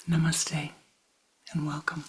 Namaste and welcome.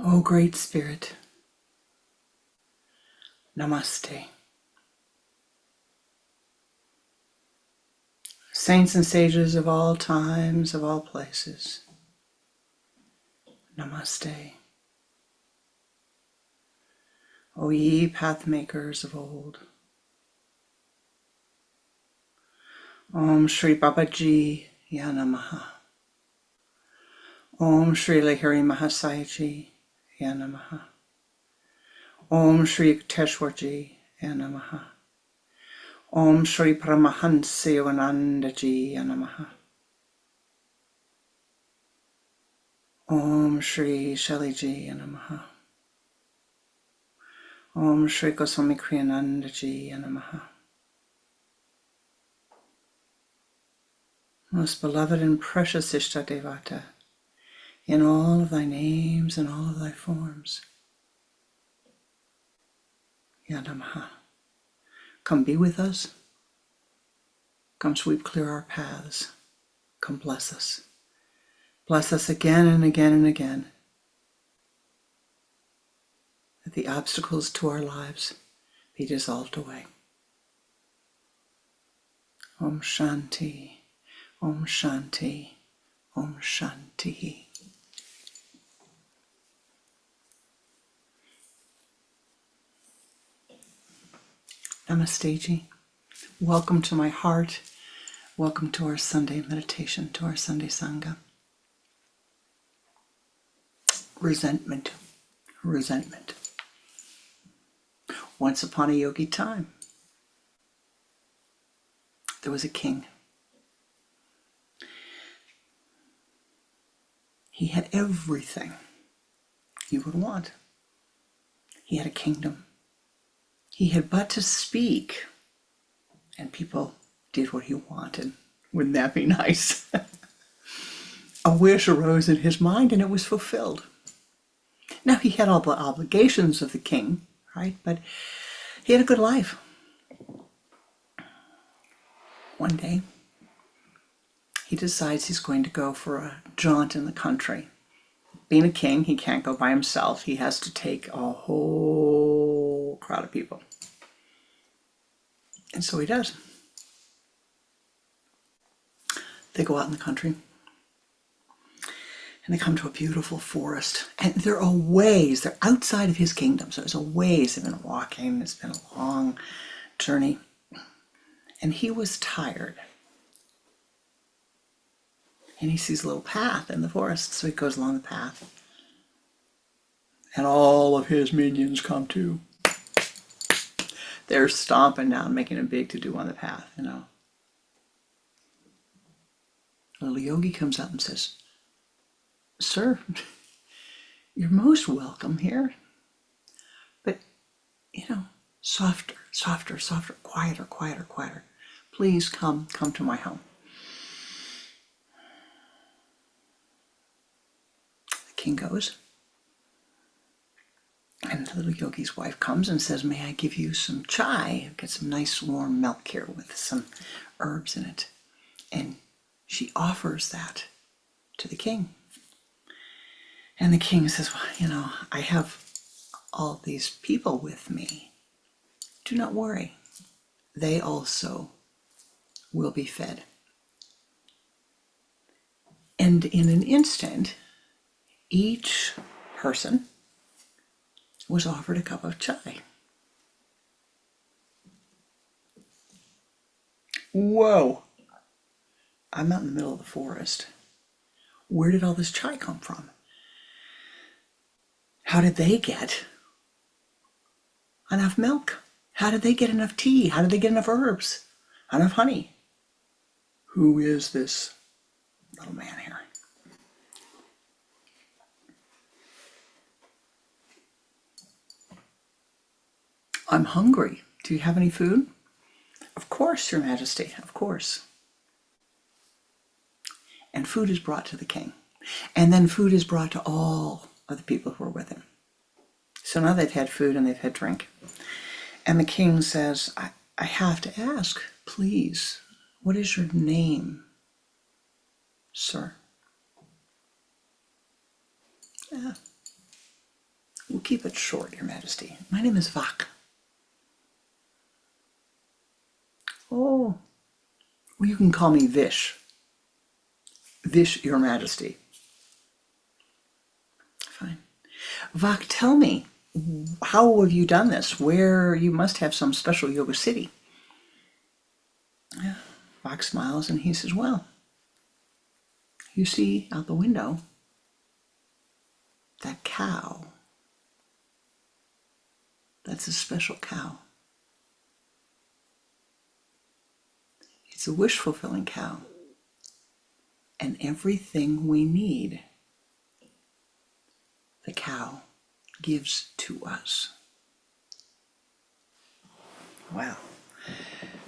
O Great Spirit, Namaste. Saints and sages of all times, of all places, Namaste. O ye pathmakers of old, Om Shri Babaji Ya Namaha. Om Shri Lahiri Mahasai Ji Ya Namaha. Om Shri Yukteswarji Ya Namaha. Om Shri Paramahansa Yogananda Ji Ya Namaha. Om Shri Shali Ji Ya Namaha. Om Shri Goswami Kriyananda Ji Ya Namaha. Most beloved and precious Ishtadevata, in all of thy names and all of thy forms, Ya Namaha. Come be with us. Come sweep clear our paths. Come bless us. Bless us again and again and again. That the obstacles to our lives be dissolved away. Om Shanti, Om Shanti, Om Shanti. Namaste Ji. Welcome to my heart. Welcome to our Sunday meditation, to our Sunday Sangha. Resentment. Resentment. Once upon a yogi time, there was a king. He had everything you would want. He had a kingdom. He had but to speak, and people did what he wanted. Wouldn't that be nice? A wish arose in his mind, and it was fulfilled. Now, he had all the obligations of the king, right? But he had a good life. One day, he decides he's going to go for a jaunt in the country. Being a king, he can't go by himself. He has to take a whole crowd of people. And so he does. They go out in the country. And they come to a beautiful forest. And there are ways, they're outside of his kingdom. So there's a ways, they've been walking. It's been a long journey. And he was tired. And he sees a little path in the forest. So he goes along the path. And all of his minions come too. They're stomping down, making a big to-do on the path, you know. A little yogi comes up and says, "Sir, you're most welcome here. But, you know, softer, softer, softer, quieter, quieter, quieter. Please come to my home." The king goes. And the little yogi's wife comes and says, "May I give you some chai? Get some nice warm milk here with some herbs in it." And she offers that to the king. And the king says, "Well, you know, I have all these people with me. Do not worry. They also will be fed." And in an instant, each person was offered a cup of chai. Whoa! I'm out in the middle of the forest. Where did all this chai come from? How did they get enough milk? How did they get enough tea? How did they get enough herbs? Enough honey? Who is this little man here? I'm hungry. Do you have any food? Of course, Your Majesty, of course. And food is brought to the king. And then food is brought to all of the people who are with him. So now they've had food and they've had drink. And the king says, I have to ask, please, what is your name, sir? We'll keep it short, Your Majesty. My name is Vak. Oh, well, you can call me Vish. Vish, Your Majesty. Fine. Vak, tell me, how have you done this? Where, you must have some special yoga city. Yeah. Vak smiles and he says, well, you see out the window that cow. That's a special cow. It's a wish-fulfilling cow. And everything we need, the cow gives to us. Wow.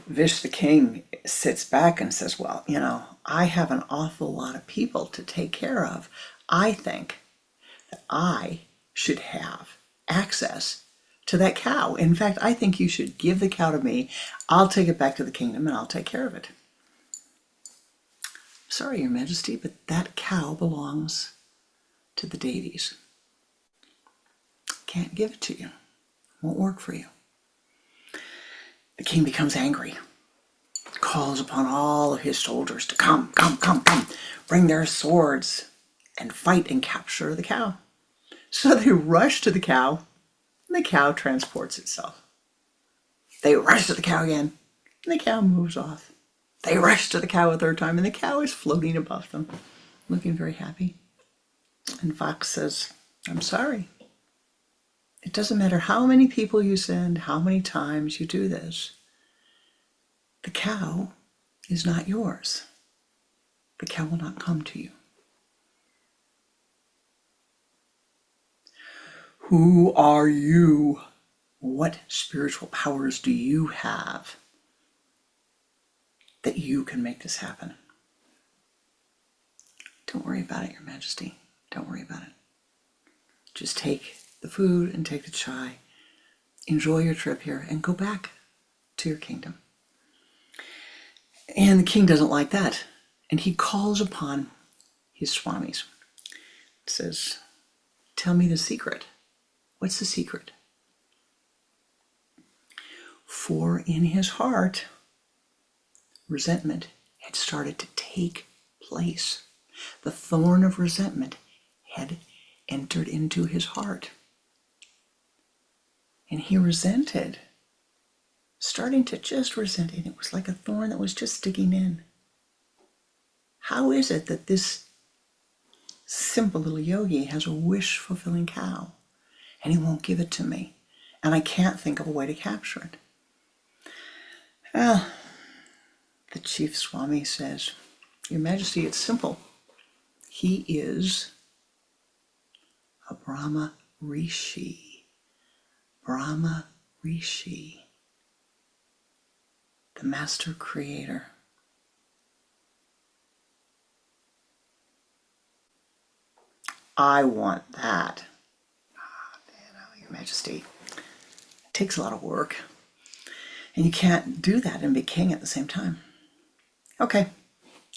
Vish the king sits back and says, well, you know, I have an awful lot of people to take care of. I think that I should have access to that cow. In fact, I think you should give the cow to me. I'll take it back to the kingdom and I'll take care of it. Sorry, Your Majesty, but that cow belongs to the deities. Can't give it to you. Won't work for you. The king becomes angry, calls upon all of his soldiers to come, bring their swords and fight and capture the cow. So they rush to the cow, and the cow transports itself. They rush to the cow again, and the cow moves off. They rush to the cow a third time, and the cow is floating above them, looking very happy. And Fox says, I'm sorry. It doesn't matter how many people you send, how many times you do this. The cow is not yours. The cow will not come to you. Who are you? What spiritual powers do you have that you can make this happen? Don't worry about it, Your Majesty. Don't worry about it. Just take the food and take the chai. Enjoy your trip here and go back to your kingdom. And the king doesn't like that. And he calls upon his swamis. Says, tell me the secret. What's the secret? For in his heart, resentment had started to take place. The thorn of resentment had entered into his heart. And he resented, starting to just resent it. It was like a thorn that was just sticking in. How is it that this simple little yogi has a wish-fulfilling cow and he won't give it to me? And I can't think of a way to capture it. Well, the chief Swami says, Your Majesty, it's simple. He is a Brahma Rishi. Brahma Rishi, the master creator. I want that. Your Majesty, it takes a lot of work. And you can't do that and be king at the same time. Okay,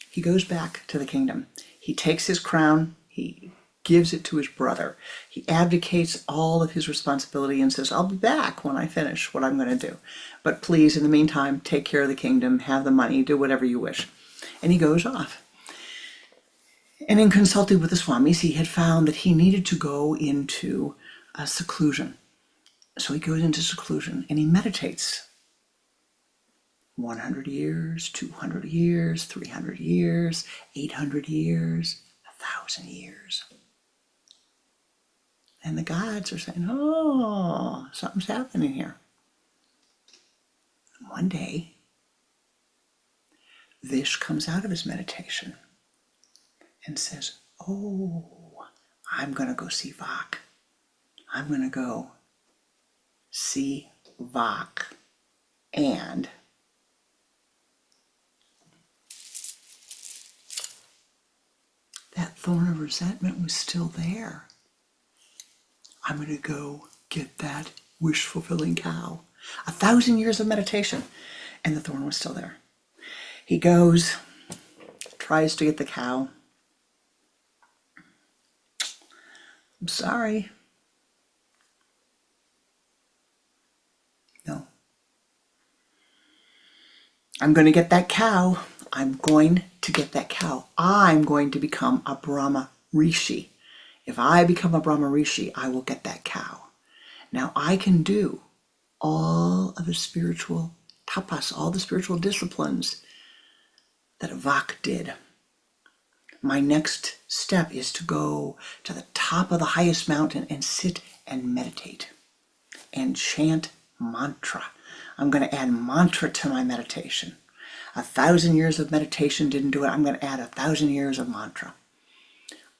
he goes back to the kingdom. He takes his crown, he gives it to his brother. He abdicates all of his responsibility and says, I'll be back when I finish what I'm going to do. But please, in the meantime, take care of the kingdom, have the money, do whatever you wish. And he goes off. And in consulting with the Swamis, he had found that he needed to go into seclusion. So he goes into seclusion and he meditates. 100 years, 200 years, 300 years, 800 years, 1,000 years. And the gods are saying, oh, something's happening here. One day, Vish comes out of his meditation and says, oh, I'm going to go see Vak. I'm going to go see Vak. And that thorn of resentment was still there. I'm going to go get that wish-fulfilling cow. 1,000 years of meditation, and the thorn was still there. He goes, tries to get the cow. I'm sorry. No. I'm going to get that cow. I'm going to get that cow. I'm going to become a Brahma Rishi. If I become a Brahma Rishi, I will get that cow. Now I can do all of the spiritual tapas, all the spiritual disciplines that Vak did. My next step is to go to the top of the highest mountain and sit and meditate and chant mantra. I'm going to add mantra to my meditation. 1,000 years of meditation didn't do it. I'm going to add 1,000 years of mantra.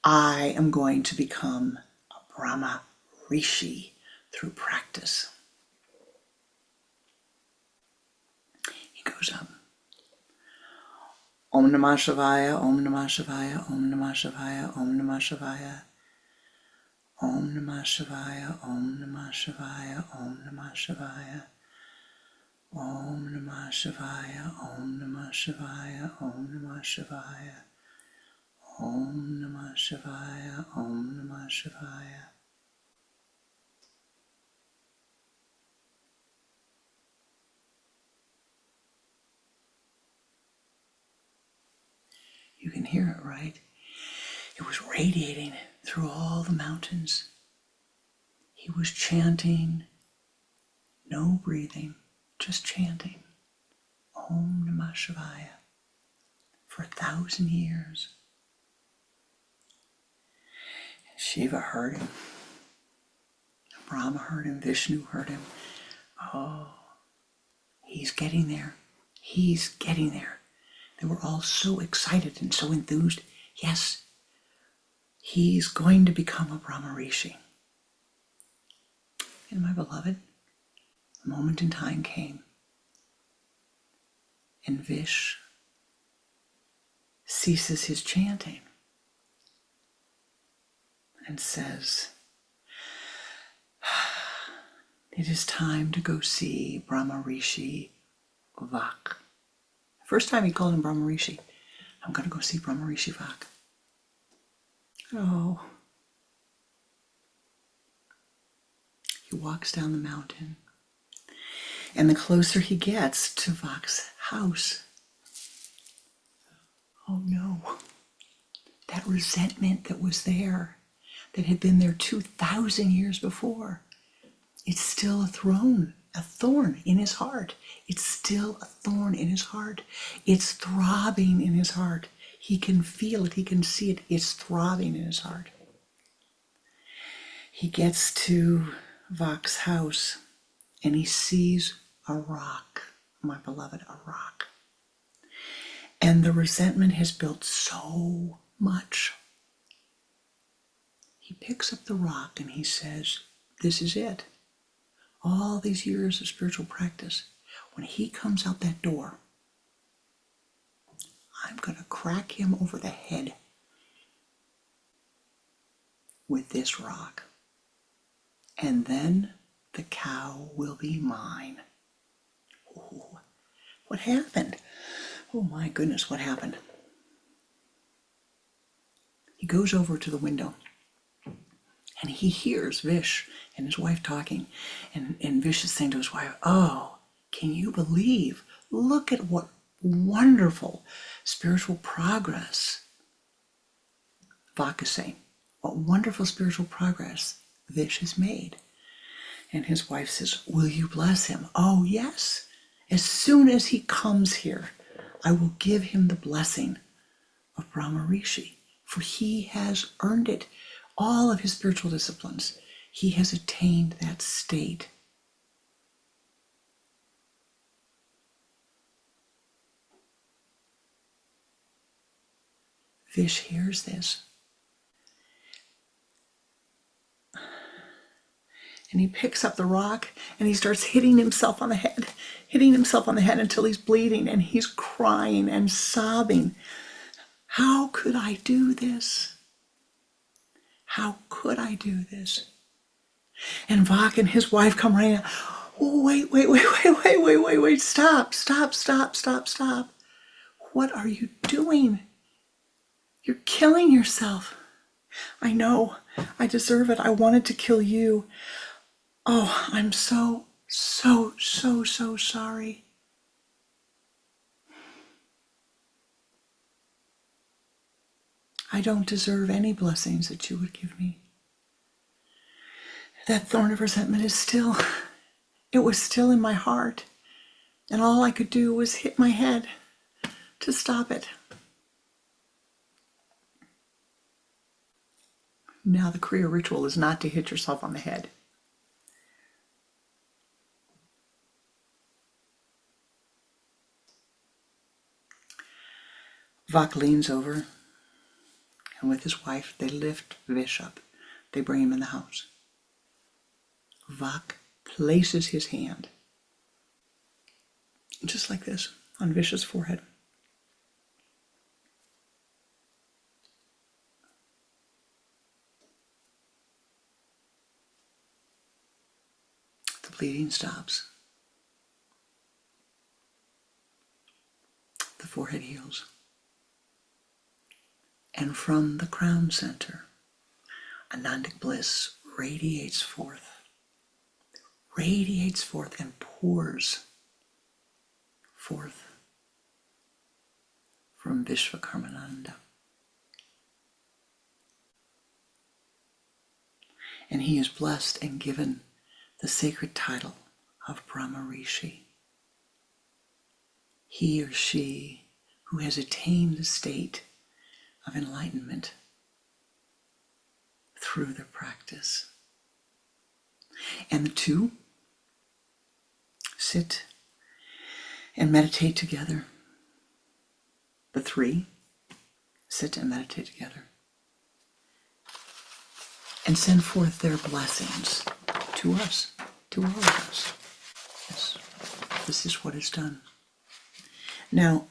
I am going to become a Brahma Rishi through practice. He goes up. Om Namah Shivaya, Om Namah Shivaya, Om Namah Shivaya, Om Namah Shivaya. Om Namah Shivaya, Om Namah Shivaya, Om Namah Shivaya. Om Namah Shivaya, Om Namah Shivaya, Om Namah Shivaya. Om Namah Shivaya, Om Namah Shivaya. You can hear it, right? It was radiating through all the mountains. He was chanting, no breathing, just chanting Om Namah Shivaya for 1,000 years. And Shiva heard him. Brahma heard him. Vishnu heard him. Oh, he's getting there. He's getting there. They were all so excited and so enthused. Yes, he's going to become a Brahma Rishi. And my beloved, a moment in time came. And Vish ceases his chanting and says, it is time to go see Brahma Rishi Vak. First time he called him Brahma Rishi. I'm going to go see Brahma Rishi Vak. Oh. He walks down the mountain. And the closer he gets to Vak's house, oh no, that resentment that was there, that had been there 2,000 years before, it's still a thorn in his heart. It's still a thorn in his heart. It's throbbing in his heart. He can feel it. He can see it. It's throbbing in his heart. He gets to Vak's house and he sees a rock, my beloved, a rock. And the resentment has built so much. He picks up the rock and he says, this is it. All these years of spiritual practice, when he comes out that door, I'm going to crack him over the head with this rock. And then the cow will be mine. Oh, what happened? Oh my goodness, what happened? He goes over to the window and he hears Vish and his wife talking. And Vish is saying to his wife, oh, can you believe? Look at what wonderful spiritual progress. Vak is saying, what wonderful spiritual progress Vish has made. And his wife says, will you bless him? Oh, yes. As soon as he comes here, I will give him the blessing of Brahma Rishi. for he has earned it. All of his spiritual disciplines, he has attained that state. Vish hears this. And he picks up the rock and he starts hitting himself on the head until he's bleeding and he's crying and sobbing. How could I do this? How could I do this? And Vak and his wife come running out. Oh, wait, stop. What are you doing? You're killing yourself. I know, I deserve it. I wanted to kill you. Oh, I'm so sorry. I don't deserve any blessings that you would give me. That thorn of resentment is still in my heart. And all I could do was hit my head to stop it. Now the Kriya ritual is not to hit yourself on the head. Vak leans over, and with his wife, they lift Vish up. They bring him in the house. Vak places his hand, just like this, on Vish's forehead. The bleeding stops. The forehead heals. And from the crown center, Anandic bliss radiates forth and pours forth from Vishvakarmananda. And he is blessed and given the sacred title of Brahma Rishi. He or she who has attained the state of enlightenment through their practice. And the two sit and meditate together. The three sit and meditate together and send forth their blessings to us, to all of us. Yes, this is what is done. Now,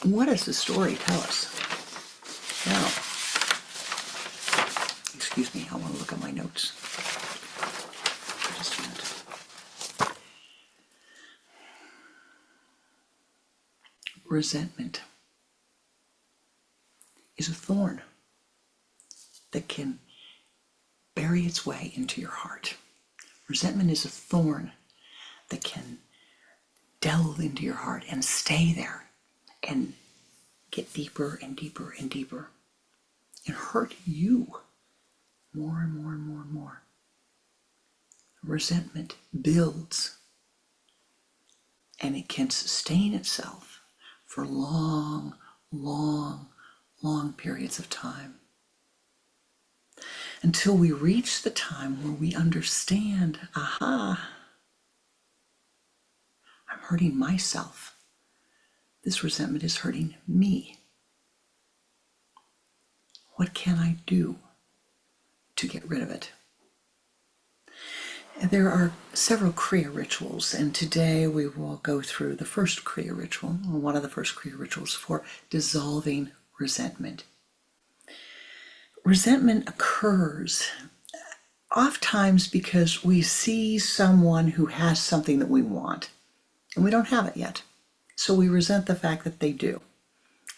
what does the story tell us? Now, excuse me, I want to look at my notes. Just a minute. Resentment is a thorn that can bury its way into your heart. Resentment is a thorn that can delve into your heart and stay there and get deeper and deeper and deeper and hurt you more and more and more and more. Resentment builds and it can sustain itself for long periods of time until we reach the time where we understand, aha, I'm hurting myself. This resentment is hurting me. What can I do to get rid of it? There are several Kriya rituals, and today we will go through the first Kriya ritual, or one of the first Kriya rituals for dissolving resentment. Resentment occurs oftentimes because we see someone who has something that we want, and we don't have it yet. So we resent the fact that they do.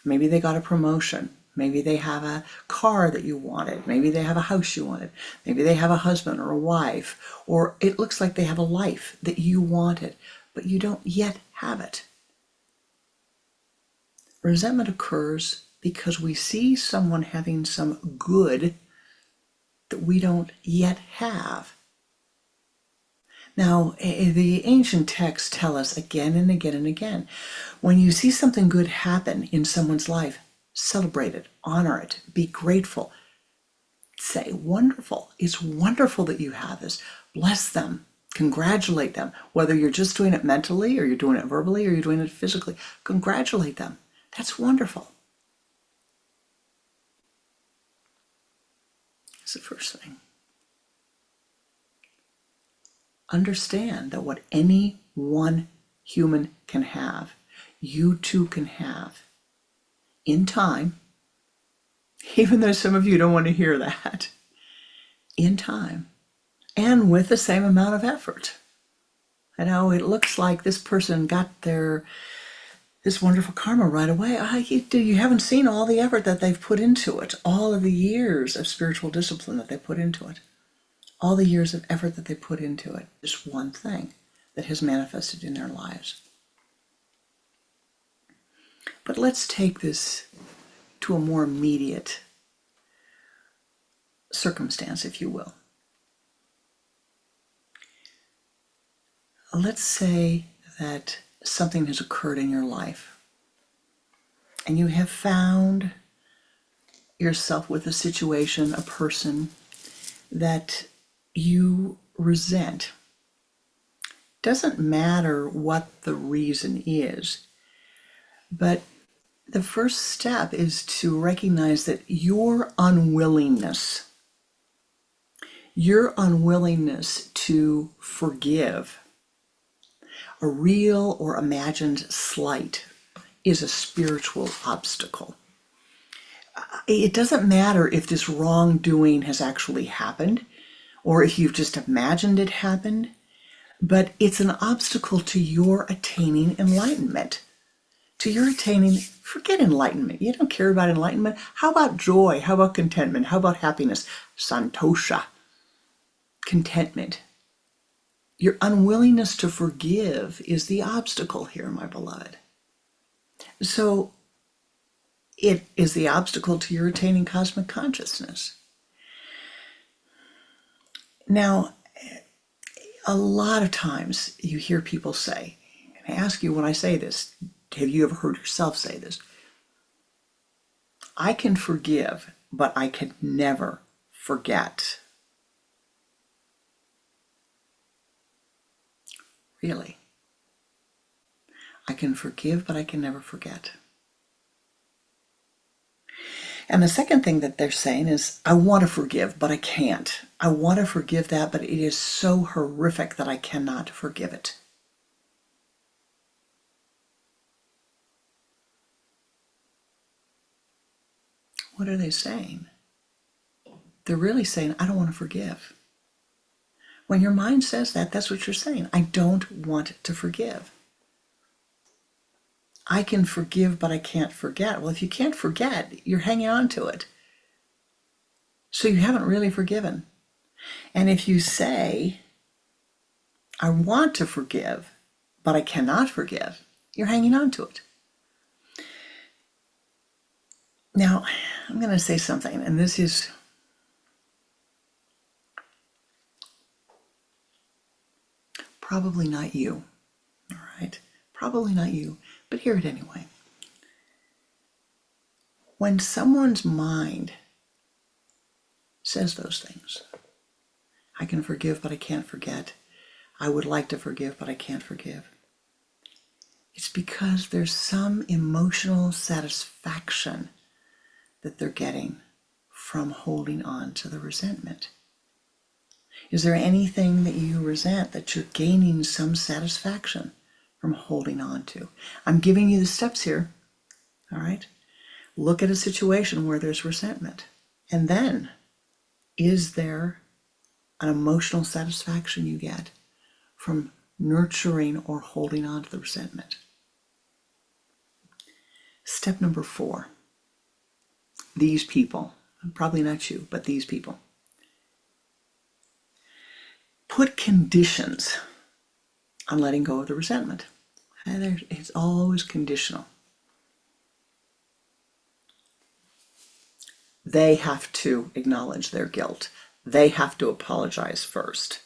Maybe they got a promotion. Maybe they have a car that you wanted. Maybe they have a house you wanted. Maybe they have a husband or a wife. Or it looks like they have a life that you wanted, but you don't yet have it. Resentment occurs because we see someone having some good that we don't yet have. Now, the ancient texts tell us again and again and again, when you see something good happen in someone's life, Celebrate it, honor it, be grateful. Say, wonderful. It's wonderful that you have this. Bless them, congratulate them, whether you're just doing it mentally or you're doing it verbally or you're doing it physically. Congratulate them. That's wonderful. That's the first thing. Understand that what any one human can have, you too can have in time, even though some of you don't want to hear that, in time, and with the same amount of effort. I know it looks like this person got this wonderful karma right away. You haven't seen all the effort that they've put into it, all of the years of spiritual discipline that they put into it, all the years of effort that they put into it. This one thing that has manifested in their lives. But let's take this to a more immediate circumstance, if you will. Let's say that something has occurred in your life and you have found yourself with a situation, a person that you resent. Doesn't matter what the reason is, but the first step is to recognize that your unwillingness to forgive a real or imagined slight is a spiritual obstacle. It doesn't matter if this wrongdoing has actually happened or if you've just imagined it happened, but it's an obstacle to your attaining enlightenment. To your attaining, forget enlightenment. You don't care about enlightenment. How about joy? How about contentment? How about happiness? Santosha. Contentment. Your unwillingness to forgive is the obstacle here, my beloved. So it is the obstacle to your attaining cosmic consciousness. Now, a lot of times you hear people say, and I ask you when I say this, have you ever heard yourself say this? I can forgive, but I can never forget. Really? I can forgive, but I can never forget. And the second thing that they're saying is, I want to forgive, but I can't. I want to forgive that, but it is so horrific that I cannot forgive it. What are they saying? They're really saying, I don't want to forgive. When your mind says that, that's what you're saying. I don't want to forgive. I can forgive, but I can't forget. Well, if you can't forget, you're hanging on to it. So you haven't really forgiven. And if you say, I want to forgive, but I cannot forgive, you're hanging on to it. Now, I'm going to say something, and this is probably not you, all right? Probably not you, but hear it anyway. When someone's mind says those things, I can forgive, but I can't forget. I would like to forgive, but I can't forgive. It's because there's some emotional satisfaction that they're getting from holding on to the resentment. Is there anything that you resent that you're gaining some satisfaction from holding on to? I'm giving you the steps here, all right? Look at a situation where there's resentment. And then, is there an emotional satisfaction you get from nurturing or holding on to the resentment? Step number 4. These people, probably not you, but these people. Put conditions on letting go of the resentment. And it's always conditional. They have to acknowledge their guilt. They have to apologize first.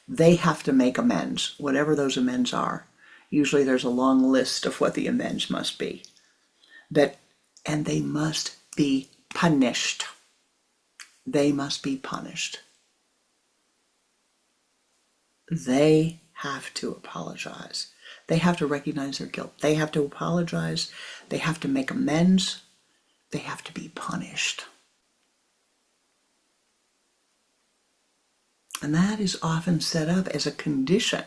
They have to make amends, whatever those amends are. Usually there's a long list of what the amends must be. That and they must be punished. They must be punished. They have to apologize. They have to recognize their guilt. They have to apologize. They have to make amends. They have to be punished. And that is often set up as a condition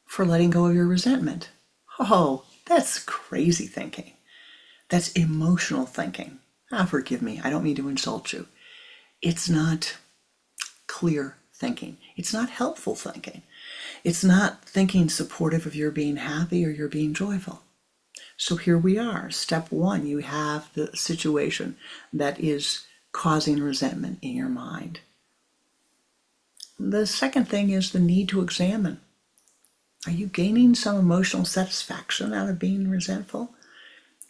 for letting go of your resentment. Oh, that's crazy thinking. That's emotional thinking. Forgive me, I don't mean to insult you. It's not clear thinking. It's not helpful thinking. It's not thinking supportive of your being happy or your being joyful. So here we are. Step one, you have the situation that is causing resentment in your mind. The second thing is the need to examine. Are you gaining some emotional satisfaction out of being resentful?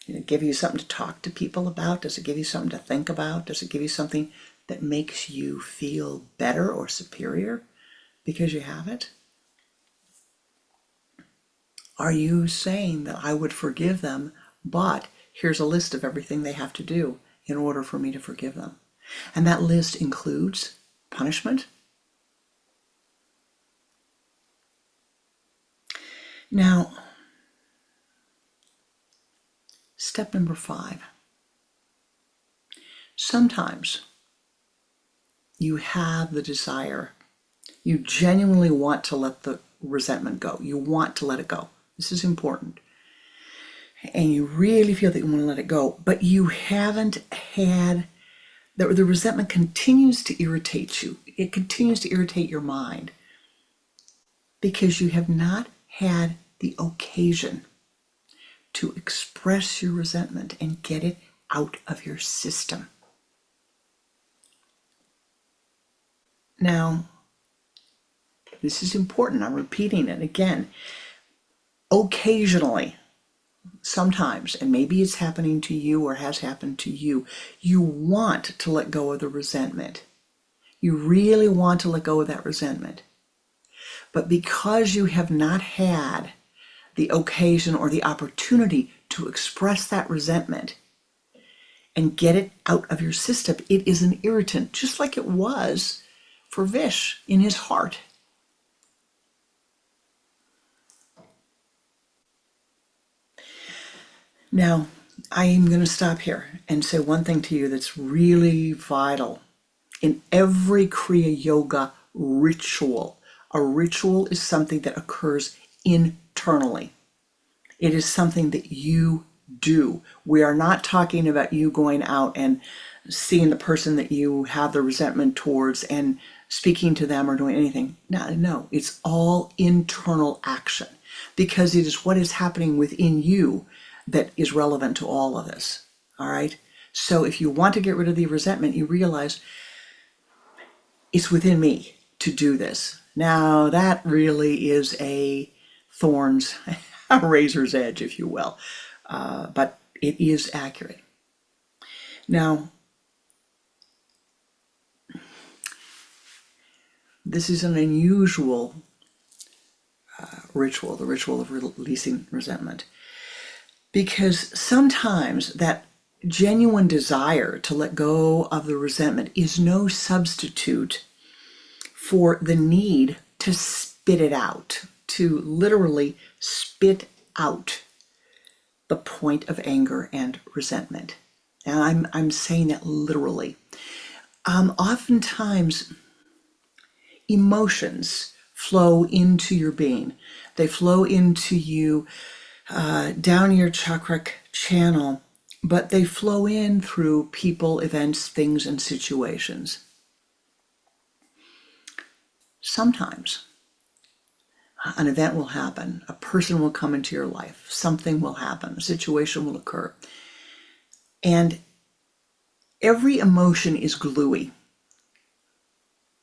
Does it give you something to talk to people about? Does it give you something to think about? Does it give you something that makes you feel better or superior because you have it? Are you saying that I would forgive them, but here's a list of everything they have to do in order for me to forgive them? And that list includes punishment. Now, step number 5. Sometimes you have the desire, you genuinely want to let the resentment go. You want to let it go. This is important. And you really feel that you want to let it go, but you haven't had, the resentment continues to irritate you. It continues to irritate your mind because you have not had the occasion to express your resentment and get it out of your system. Now, this is important. I'm repeating it again. Occasionally, sometimes, and maybe it's happening to you or has happened to you, you want to let go of the resentment. You really want to let go of that resentment. But because you have not had the occasion or the opportunity to express that resentment and get it out of your system, it is an irritant, just like it was for Vish in his heart. Now, I am going to stop here and say one thing to you that's really vital. In every Kriya Yoga ritual, a ritual is something that occurs internally. It is something that you do. We are not talking about you going out and seeing the person that you have the resentment towards and speaking to them or doing anything. No, it's all internal action because it is what is happening within you that is relevant to all of this. All right? So if you want to get rid of the resentment, you realize it's within me to do this. Now, that really is a thorn's, a razor's edge, if you will. But it is accurate. Now, this is an unusual ritual, the ritual of releasing resentment. Because sometimes that genuine desire to let go of the resentment is no substitute for the need to spit it out, to literally spit out the point of anger and resentment. And I'm saying that literally. Oftentimes, emotions flow into your being. They flow into you down your chakra channel, but they flow in through people, events, things, and situations. Sometimes an event will happen, a person will come into your life, something will happen, a situation will occur. And every emotion is gluey.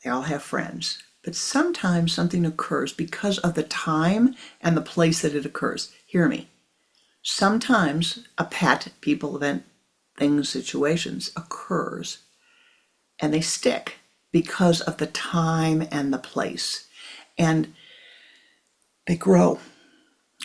They all have friends. But sometimes something occurs because of the time and the place that it occurs. Hear me. Sometimes a pet, people, event, things, situations occurs and they stick because of the time and the place. And they grow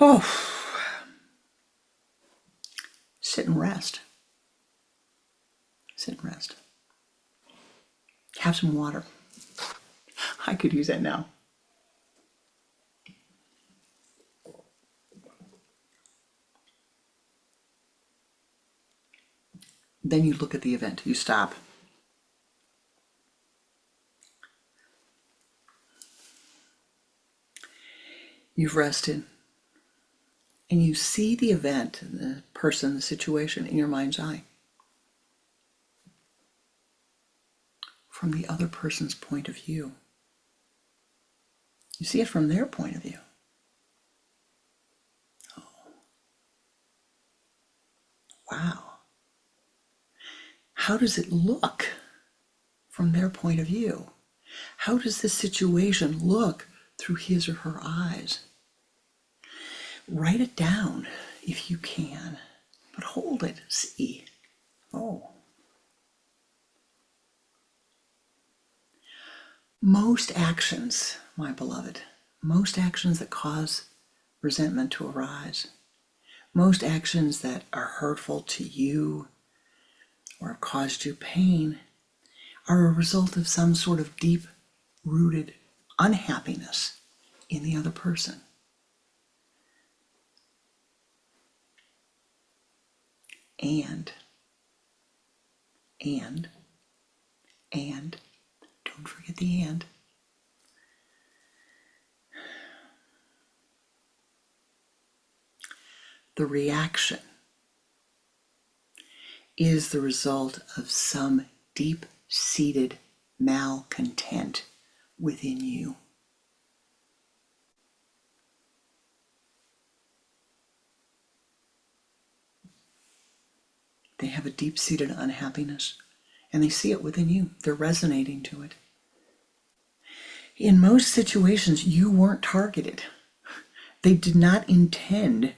Oh, sit and rest. Sit and rest. Have some water. I could use that now. Then you look at the event. You stop. You've rested. And you see the event, the person, the situation in your mind's eye. From the other person's point of view. You see it from their point of view. Oh. Wow. How does it look from their point of view? How does this situation look through his or her eyes? Write it down if you can, but hold it, see. Oh. Most actions, my beloved, most actions that cause resentment to arise, most actions that are hurtful to you or have caused you pain are a result of some sort of deep-rooted unhappiness in the other person. And, don't forget the and. The reaction is the result of some deep-seated malcontent within you. They have a deep-seated unhappiness, and they see it within you. They're resonating to it. In most situations, you weren't targeted. They did not intend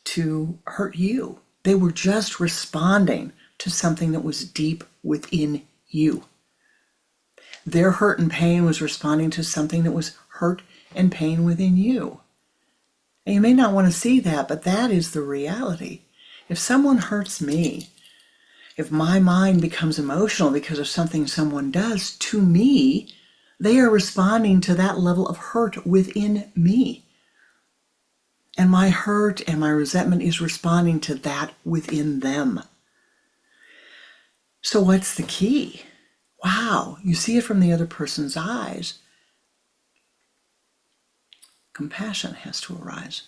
to hurt you. They were just responding to something that was deep within you. Their hurt and pain was responding to something that was hurt and pain within you. And you may not want to see that, but that is the reality. If someone hurts me, if my mind becomes emotional because of something someone does to me, they are responding to that level of hurt within me. And my hurt and my resentment is responding to that within them. So what's the key? Wow, you see it from the other person's eyes. Compassion has to arise.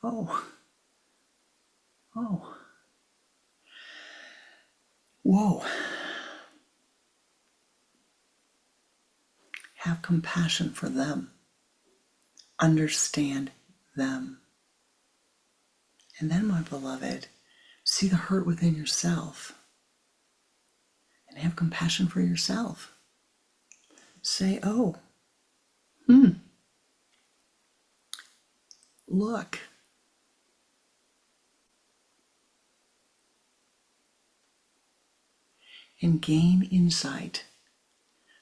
Oh. Whoa. Have compassion for them. Understand them. And then, my beloved, see the hurt within yourself. And have compassion for yourself. Say, oh, look. And gain insight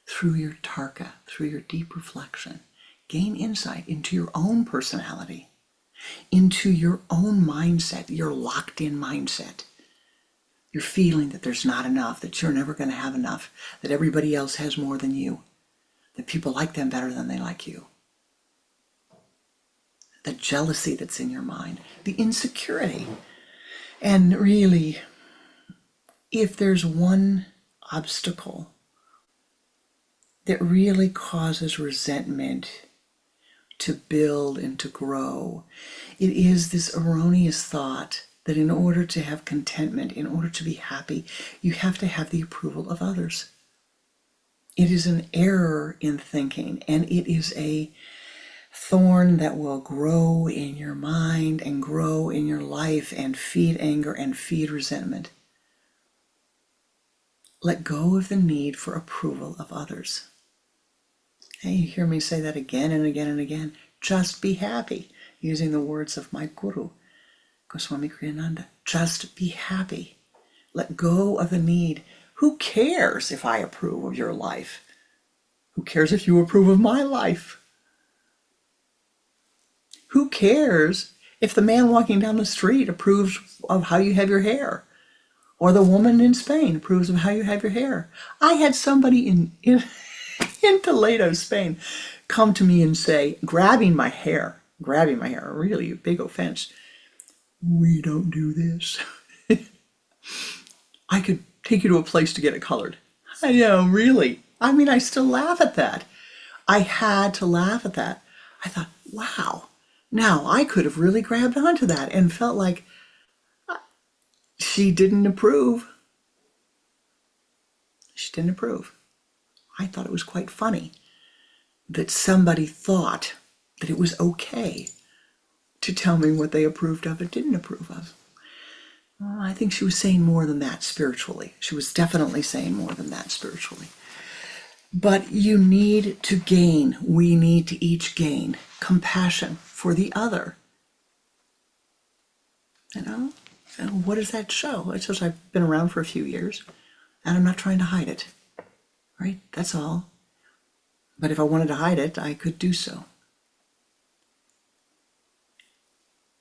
through your tarka, through your deep reflection. Gain insight into your own personality, into your own mindset, your locked-in mindset. You're feeling that there's not enough, that you're never going to have enough, that everybody else has more than you, that people like them better than they like you. The jealousy that's in your mind, the insecurity. And really, if there's one obstacle that really causes resentment to build and to grow, it is this erroneous thought that in order to have contentment, in order to be happy, you have to have the approval of others. It is an error in thinking, and it is a thorn that will grow in your mind and grow in your life and feed anger and feed resentment. Let go of the need for approval of others. And you hear me say that again and again and again. Just be happy, using the words of my guru, Swami Pranananda. Just be happy. Let go of the need. Who cares if I approve of your life? Who cares if you approve of my life? Who cares if the man walking down the street approves of how you have your hair? Or the woman in Spain approves of how you have your hair? I had somebody in Toledo, Spain, come to me and say, grabbing my hair, really a big offense. We don't do this. I could take you to a place to get it colored. I know, really. I mean, I still laugh at that. I had to laugh at that. I thought, wow, now I could have really grabbed onto that and felt like she didn't approve. She didn't approve. I thought it was quite funny that somebody thought that it was okay to tell me what they approved of and didn't approve of. Well, I think she was saying more than that spiritually. She was definitely saying more than that spiritually. But you need to gain, we need to each gain compassion for the other. You know? And what does that show? It shows I've been around for a few years and I'm not trying to hide it. Right? That's all. But if I wanted to hide it, I could do so.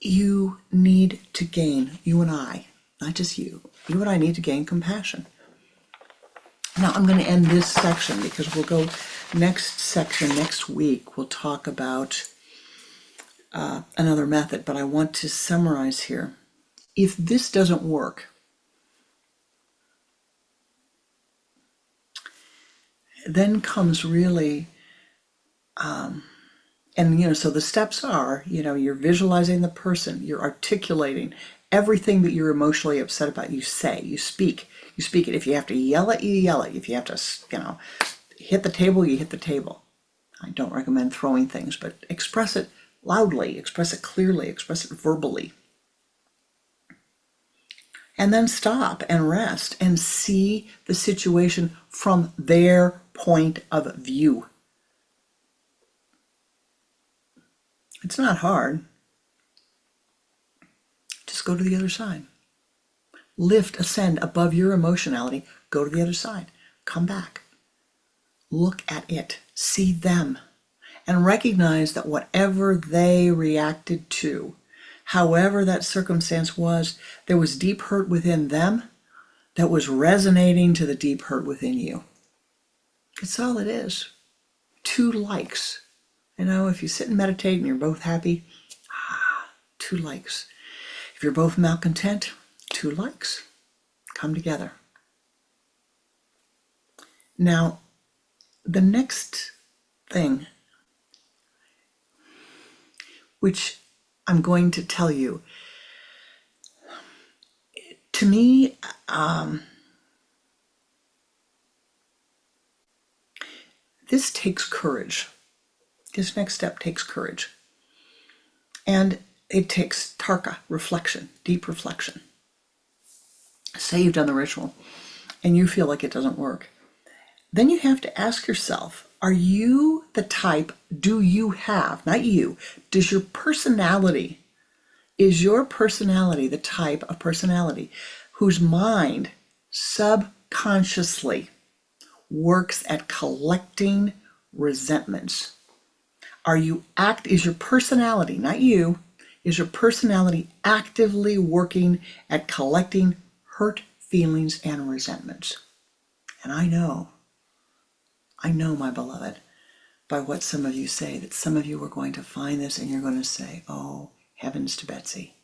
You need to gain, you and I, not just you and I need to gain compassion. Now I'm going to end this section because we'll go next section next week. We'll talk about another method, but I want to summarize here. If this doesn't work, then comes really, so the steps are, you're visualizing the person, you're articulating everything that you're emotionally upset about. You say, you speak it. If you have to yell it, you yell it. If you have to, hit the table, you hit the table. I don't recommend throwing things, but express it loudly, express it clearly, express it verbally. And then stop and rest and see the situation from their point of view. It's not hard. Just go to the other side. Lift, ascend above your emotionality. Go to the other side. Come back. Look at it. See them. And recognize that whatever they reacted to, however that circumstance was, there was deep hurt within them that was resonating to the deep hurt within you. That's all it is. 2 likes. If you sit and meditate and you're both happy, 2 likes. If you're both malcontent, 2 likes. Come together. Now, the next thing, which I'm going to tell you, to me, this takes courage. This next step takes courage. And it takes tarka, reflection, deep reflection. Say you've done the ritual and you feel like it doesn't work. Then you have to ask yourself, are you the type, do you have, not you, is your personality the type of personality whose mind subconsciously works at collecting resentments? Is your personality, not you, is your personality actively working at collecting hurt feelings and resentments? And I know, my beloved, by what some of you say, that some of you are going to find this and you're going to say, oh, heavens to Betsy.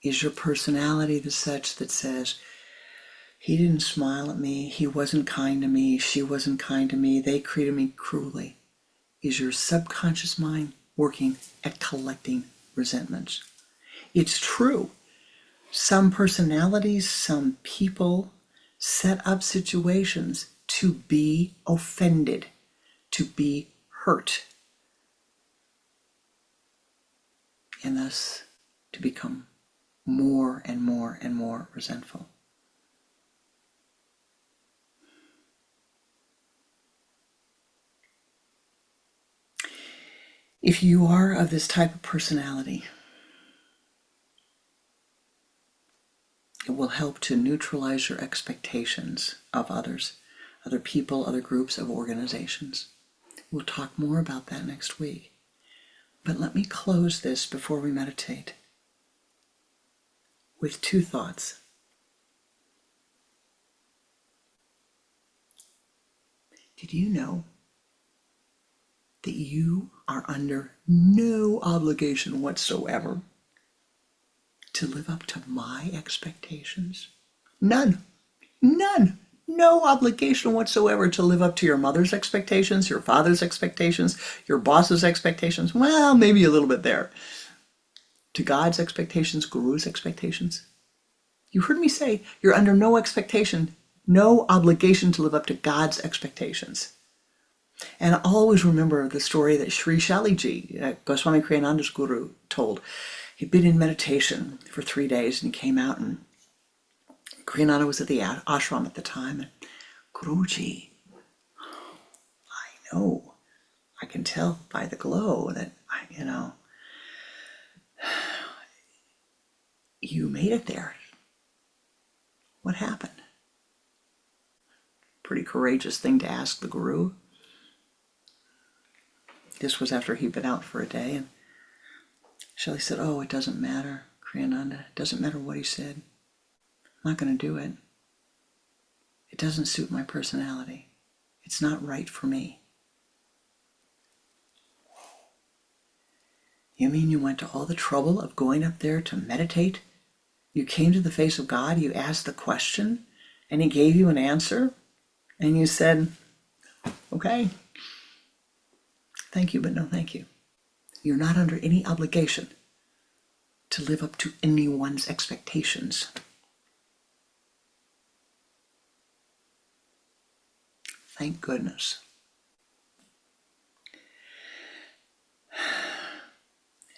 Is your personality the such that says, he didn't smile at me, he wasn't kind to me, she wasn't kind to me, they treated me cruelly? Is your subconscious mind working at collecting resentments? It's true. Some personalities, some people set up situations to be offended, to be hurt, and thus to become more and more and more resentful. If you are of this type of personality, it will help to neutralize your expectations of others, other people, other groups of organizations. We'll talk more about that next week. But let me close this before we meditate with two thoughts. Did you know that you are under no obligation whatsoever to live up to my expectations? None. None. No obligation whatsoever to live up to your mother's expectations, your father's expectations, your boss's expectations. Well, maybe a little bit there. To God's expectations, Guru's expectations. You heard me say you're under no expectation, no obligation to live up to God's expectations. And always remember the story that Sri Shaliji, Goswami Kriyananda's guru, told. He'd been in meditation for 3 days and he came out, and Kriyananda was at the ashram at the time. And Guruji, I know, I can tell by the glow that, you made it there. What happened? Pretty courageous thing to ask the guru. This was after he'd been out for a day, and Shelley said, "Oh, it doesn't matter, Kriyananda. It doesn't matter what he said. I'm not going to do it. It doesn't suit my personality. It's not right for me." You mean you went to all the trouble of going up there to meditate? You came to the face of God, you asked the question, and he gave you an answer, and you said, "Okay, thank you, but no thank you." You're not under any obligation to live up to anyone's expectations. Thank goodness.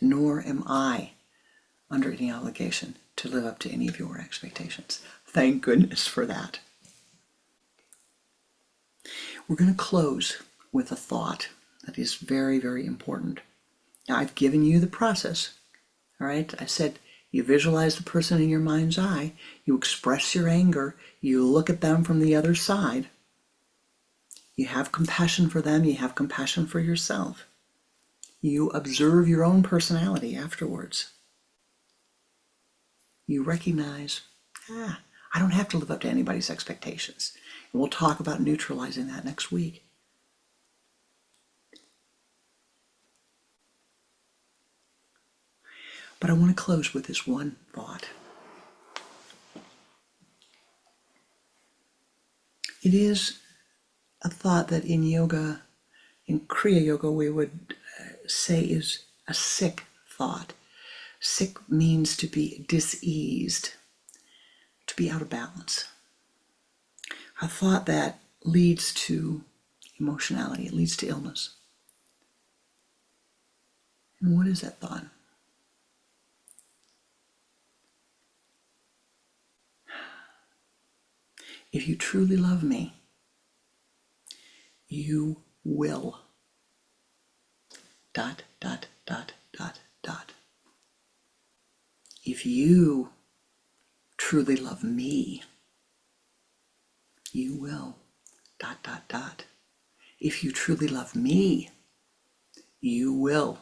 Nor am I under any obligation to live up to any of your expectations. Thank goodness for that. We're going to close with a thought that is very, very important. Now, I've given you the process, all right? I said you visualize the person in your mind's eye, you express your anger, you look at them from the other side, you have compassion for them, you have compassion for yourself. You observe your own personality afterwards. You recognize, I don't have to live up to anybody's expectations. And we'll talk about neutralizing that next week. But I want to close with this one thought. It is a thought that in yoga, in Kriya yoga, we would say is a sick thought. Sick means to be diseased, to be out of balance. A thought that leads to emotionality, it leads to illness. And what is that thought? If you truly love me, you will ... If you truly love me, you will ... If you truly love me, you will ...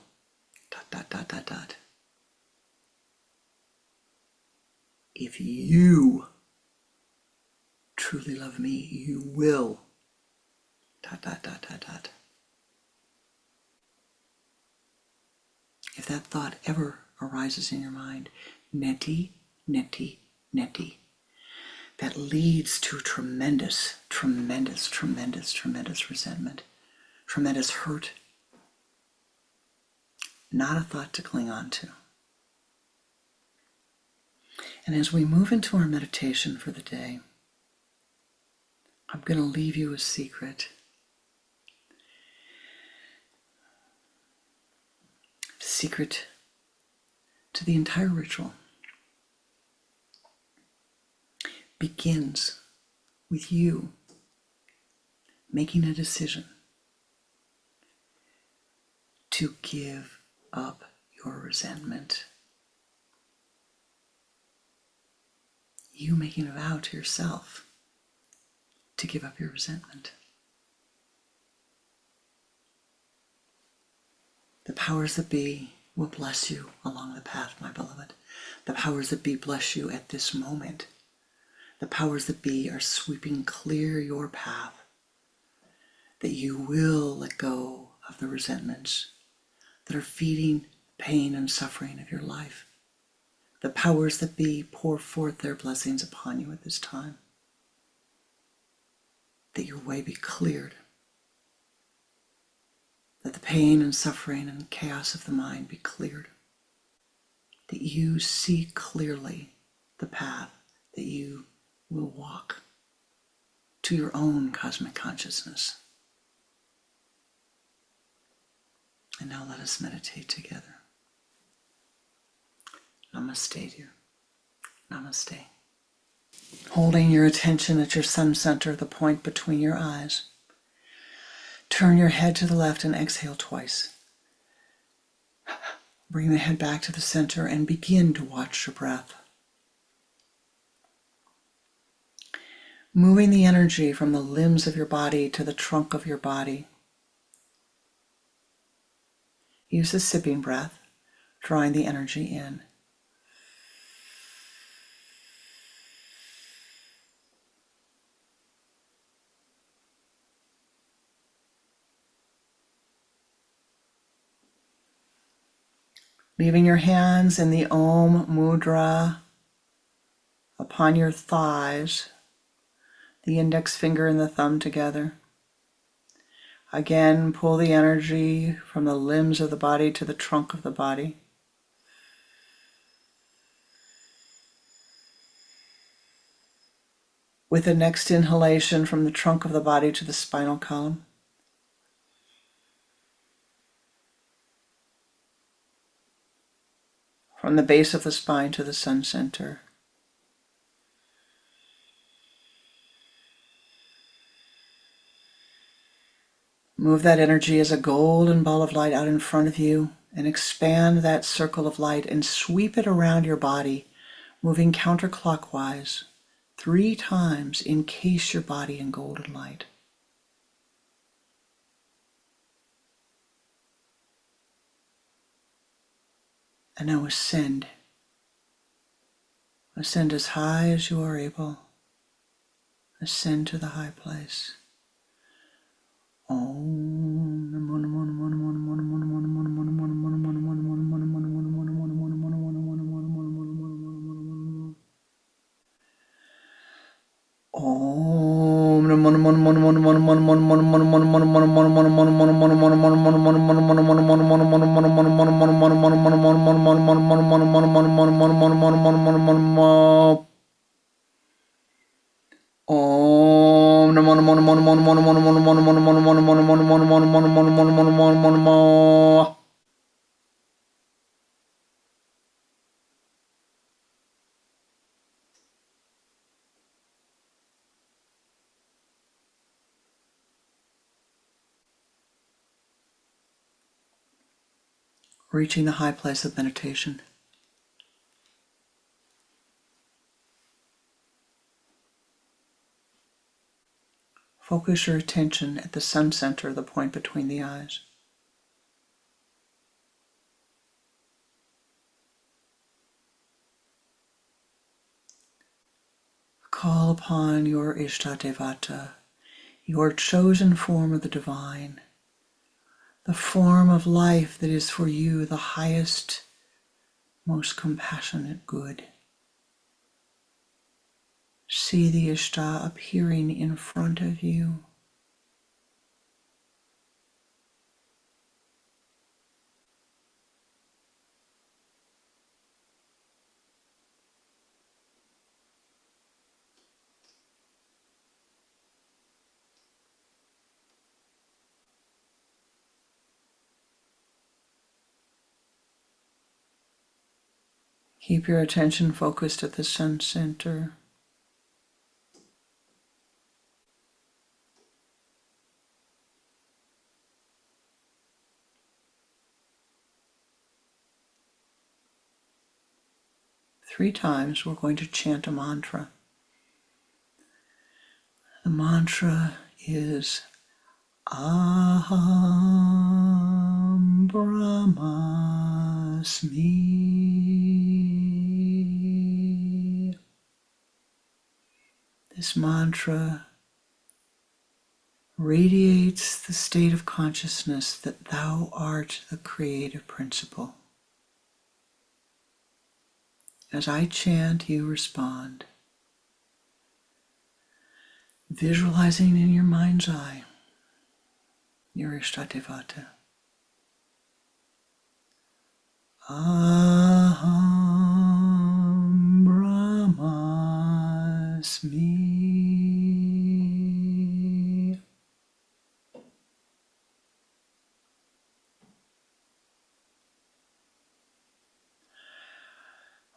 If you truly love me, you will ... If that thought ever arises in your mind, neti, neti, neti, that leads to tremendous, tremendous, tremendous, tremendous resentment, tremendous hurt. Not a thought to cling on to. And as we move into our meditation for the day, I'm going to leave you a secret. Secret to the entire ritual begins with you making a decision to give up your resentment. You making a vow to yourself to give up your resentment. The powers that be will bless you along the path, my beloved. The powers that be bless you at this moment. The powers that be are sweeping clear your path, that you will let go of the resentments that are feeding pain and suffering of your life. The powers that be pour forth their blessings upon you at this time, that your way be cleared, that the pain and suffering and chaos of the mind be cleared, that you see clearly the path that you will walk to your own cosmic consciousness. And now let us meditate together. Namaste, dear. Namaste. Holding your attention at your sun center, the point between your eyes. Turn your head to the left and exhale twice. Bring the head back to the center and begin to watch your breath. Moving the energy from the limbs of your body to the trunk of your body. Use the sipping breath, drawing the energy in. Leaving your hands in the Om Mudra upon your thighs, the index finger and the thumb together. Again, pull the energy from the limbs of the body to the trunk of the body. With the next inhalation, from the trunk of the body to the spinal column. From the base of the spine to the sun center. Move that energy as a golden ball of light out in front of you and expand that circle of light and sweep it around your body, moving counterclockwise 3 times. Encase your body in golden light. And now ascend. Ascend as high as you are able. Ascend to the high place. Om Namo Namo Namo Namo Namo Namo Namo Namo Namo Namo Namo Namo Namo reaching the high place of meditation. Focus your attention at the sun center, the point between the eyes. Call upon your Ishtadevata, your chosen form of the divine, the form of life that is for you the highest, most compassionate good. See the Ishta appearing in front of you. Keep your attention focused at the sun center. Three times we're going to chant a mantra. The mantra is Aham Brahmasmi. This mantra radiates the state of consciousness that thou art the creative principle. As I chant, you respond, visualizing in your mind's eye your Ishtadevata. Aham Brahmasmi.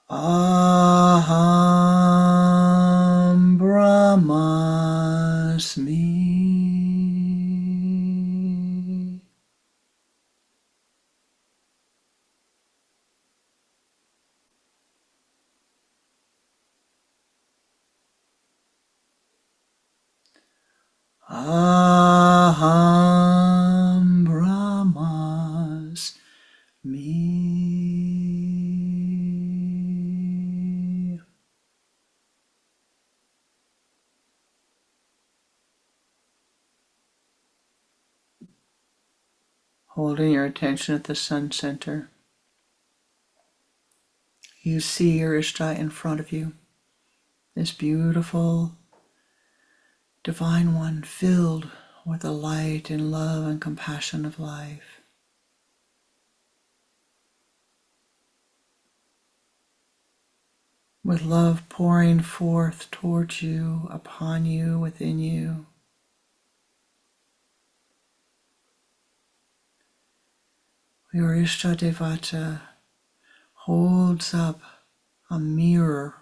Aham Brahmasmi. Aham Brahmasmi. Holding your attention at the sun center, you see your Ishta in front of you, this beautiful divine one filled with the light and love and compassion of life. With love pouring forth towards you, upon you, within you. Your Ishtadevata holds up a mirror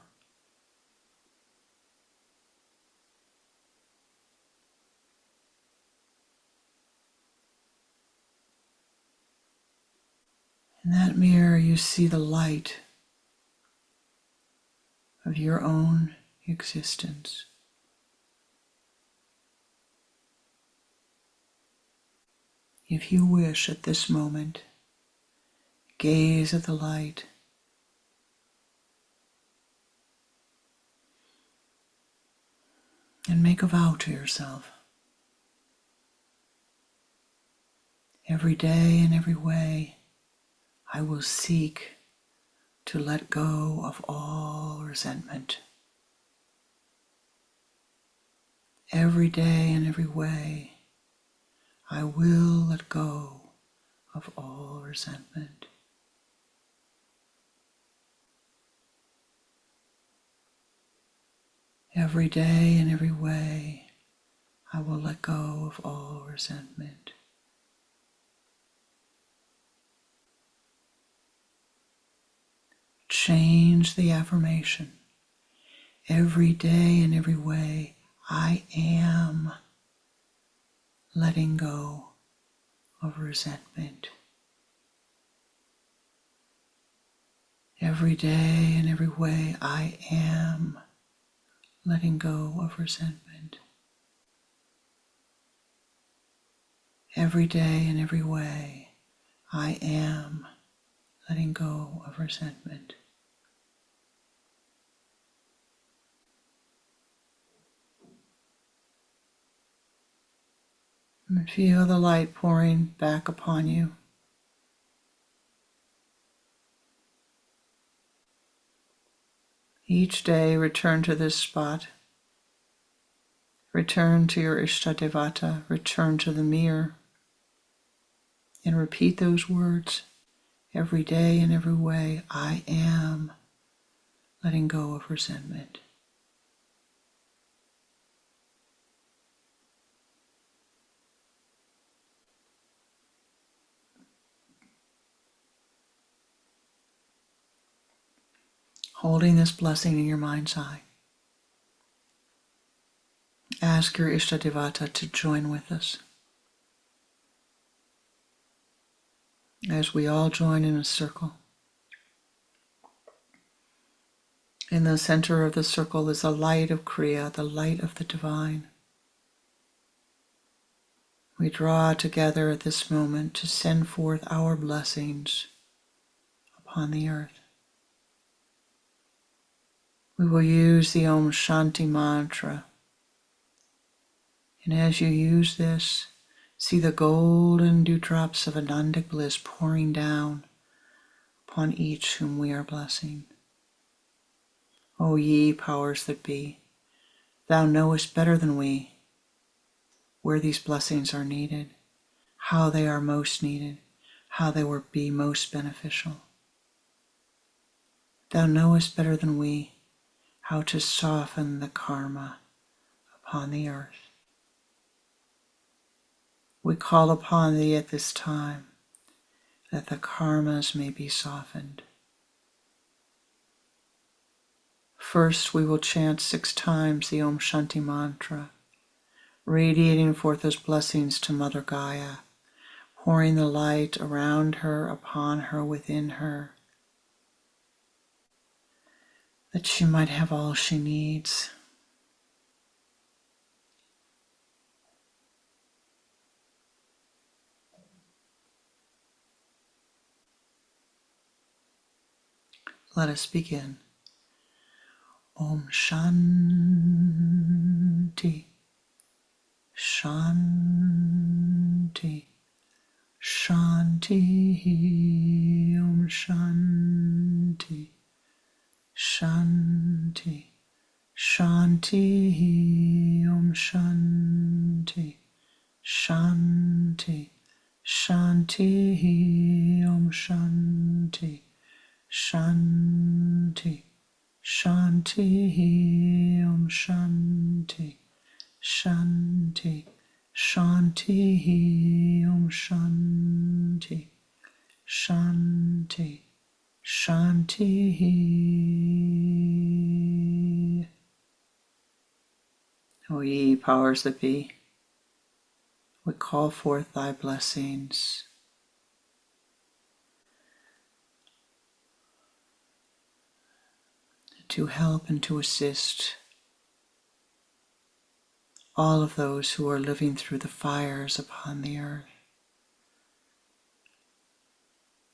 in that mirror you see the light of your own existence. If you wish at this moment, gaze at the light and make a vow to yourself. Every day and every way, I will seek to let go of all resentment. Every day and every way, I will let go of all resentment. Every day and every way, I will let go of all resentment. Change the affirmation. Every day and every way, I am letting go of resentment. Every day and every way, I am letting go of resentment. Every day and every way, I am letting go of resentment. And feel the light pouring back upon you. Each day, return to this spot. Return to your Ishtadevata. Return to the mirror. And repeat those words. Every day and every way, I am letting go of resentment. Holding this blessing in your mind's eye, ask your Ishtadevata to join with us as we all join in a circle. In the center of the circle is the light of Kriya, the light of the divine. We draw together at this moment to send forth our blessings upon the earth. We will use the Om Shanti mantra. And as you use this, see the golden dewdrops of Anandic bliss pouring down upon each whom we are blessing. O ye powers that be, thou knowest better than we where these blessings are needed, how they are most needed, how they will be most beneficial. Thou knowest better than we how to soften the karma upon the earth. We call upon thee at this time that the karmas may be softened. First, we will chant 6 times the Om Shanti mantra, radiating forth those blessings to Mother Gaia, pouring the light around her, upon her, within her, that she might have all she needs. Let us begin. Om Shanti, Shanti, Shanti, Om Shanti, Shanti, Shanti, Om Shanti, Shanti, Shanti, Om Shanti, Shanti, Shanti, Om Shanti, Shanti, Shanti, Om Shanti, Shanti, Shanti. O ye powers that be, we call forth thy blessings to help and to assist all of those who are living through the fires upon the earth,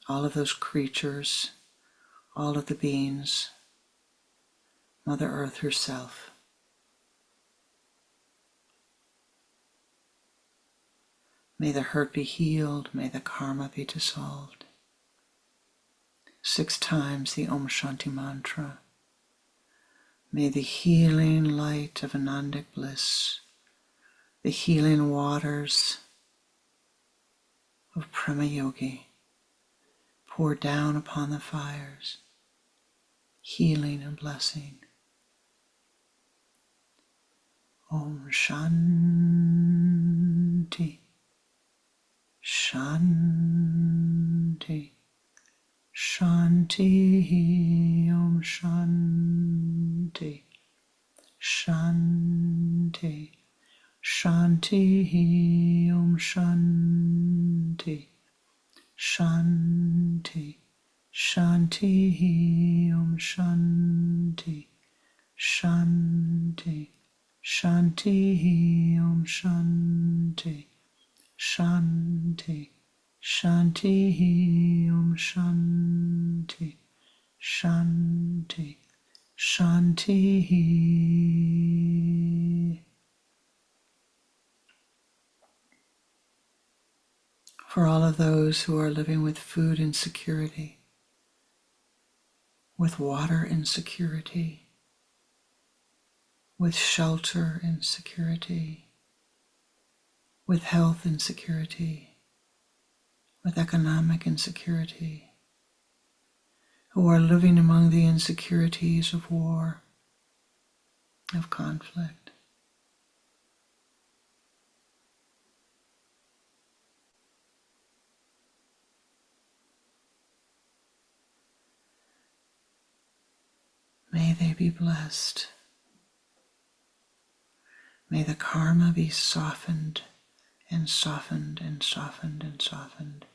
all of those creatures, all of the beings, Mother Earth herself. May the hurt be healed, may the karma be dissolved. 6 times the Om Shanti mantra. May the healing light of Anandic bliss, the healing waters of Prema Yogi pour down upon the fires, healing and blessing. Om Shanti, Shanti, Shanti, Om Shanti, Shanti, Shanti, Om Shanti, Shanti, Shanti, Om Shanti, Shanti, Shanti, Om Shanti, Shanti, Shanti, Om Shanti, Shanti, Shanti. For all of those who are living with food insecurity, with water insecurity, with shelter insecurity, with health insecurity, with economic insecurity, who are living among the insecurities of war, of conflict. May they be blessed. May the karma be softened and softened and softened and softened.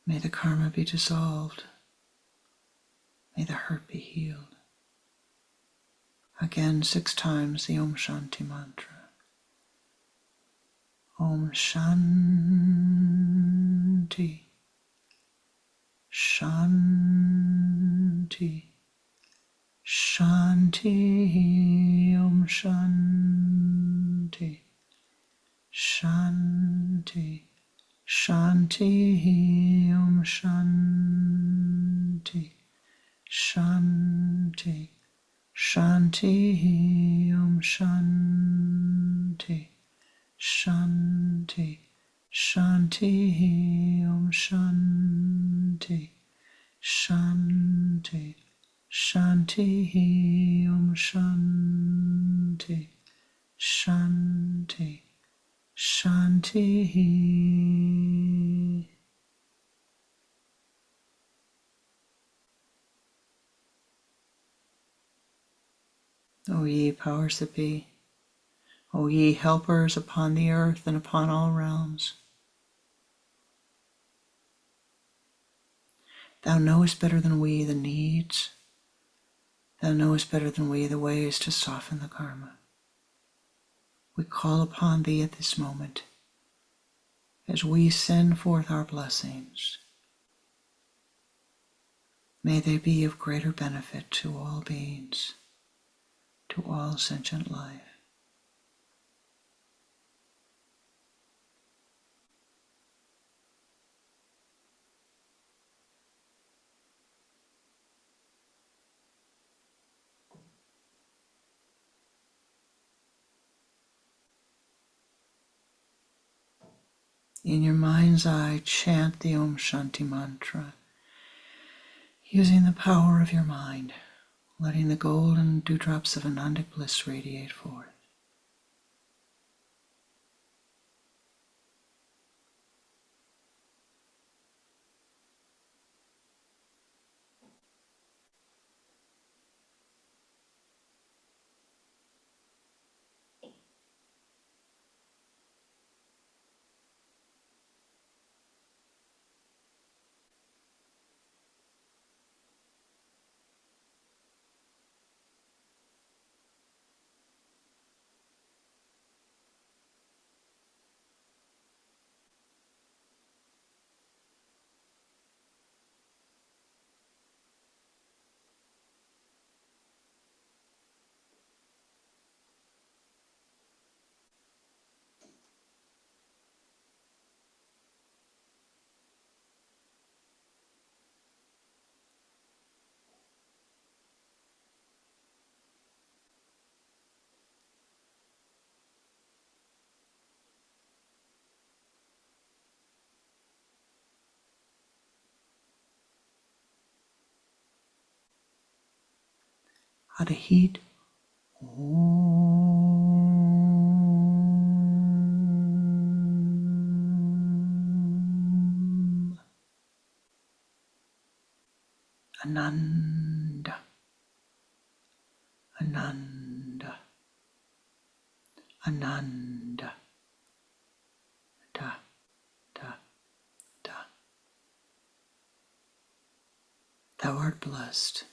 May the karma be dissolved. May the hurt be healed. Again, 6 times the Om Shanti mantra. Om Shanti, Shanti, Shanti, Om Shanti, Shanti, Shanti, Om Shanti, Shanti, Shanti, Om Shanti, Shanti, Shanti, Om Shanti, Shanti, Shanti, Om Shanti, Shanti, Shanti. O ye powers that be, O ye helpers upon the earth and upon all realms, thou knowest better than we the needs, thou knowest better than we the ways to soften the karma. We call upon thee at this moment as we send forth our blessings. May they be of greater benefit to all beings, to all sentient life. In your mind's eye, chant the Om Shanti mantra, using the power of your mind, letting the golden dewdrops of Anandic bliss radiate forth. Adahit Om Ananda, Ananda, Ananda, da, da, da. Thou art blessed.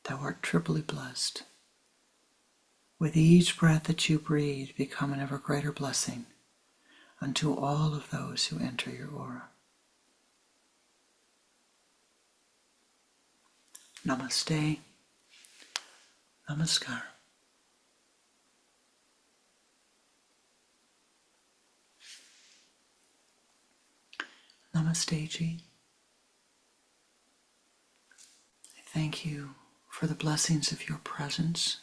Thou art triply blessed. With each breath that you breathe, become an ever greater blessing unto all of those who enter your aura. Namaste. Namaskar. Namaste, Ji. I thank you for the blessings of your presence,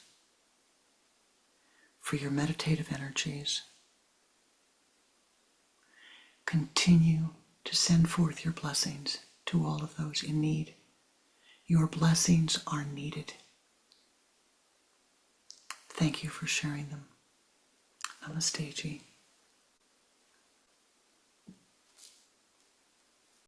for your meditative energies. Continue to send forth your blessings to all of those in need. Your blessings are needed. Thank you for sharing them. Namaste, Ji.